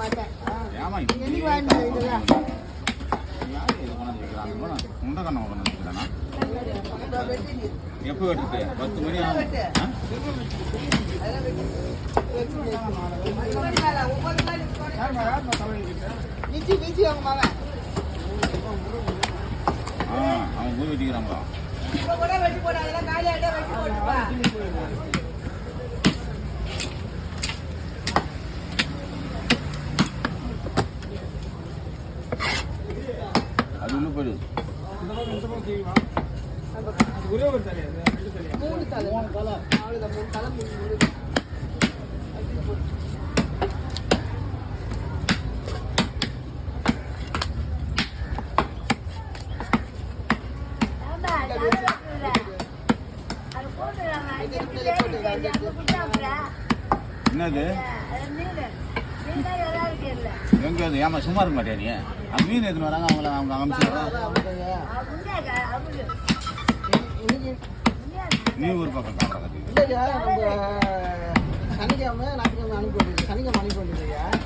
மாட்டேன். ஏமா என்னைக்கு வாங்கிட்டு இதெல்லாம் யாரு இது கொண்டாந்து வைக்கிறாங்க? முண்டை கண்ணை கொண்டாந்து வைக்கிறானா? எப்போ வெட்டுது? 10 மணி ஆகும். நிச்சி அவங்க மாவன் அவன் போய் வெட்டிக்கிறாங்களா? வெட்டி போட அதெல்லாம் காலியாட்டா வெட்டி போட்டுப்பா. அது உள்ள போயிடுது. மூணு தலை அவ்வளோதான். 3 தலை 3 முழு. என்னது எங்க அது? ஏமா சும்மா இருக்க மாட்டியா நீ? அந்த மீன் எடுத்துன்னு வராங்க, அவங்க அமைச்சிருக்காங்க. நீ ஒரு பக்கம் காட்டுற கட்டி இல்லையா? நம்ம சனிக்கிழமை ஞாயிற்றுக்கிழமை அனுப்பி விட்டுருக்கு. சனிக்கிழமை அனுப்பி விட்டுருக்கா?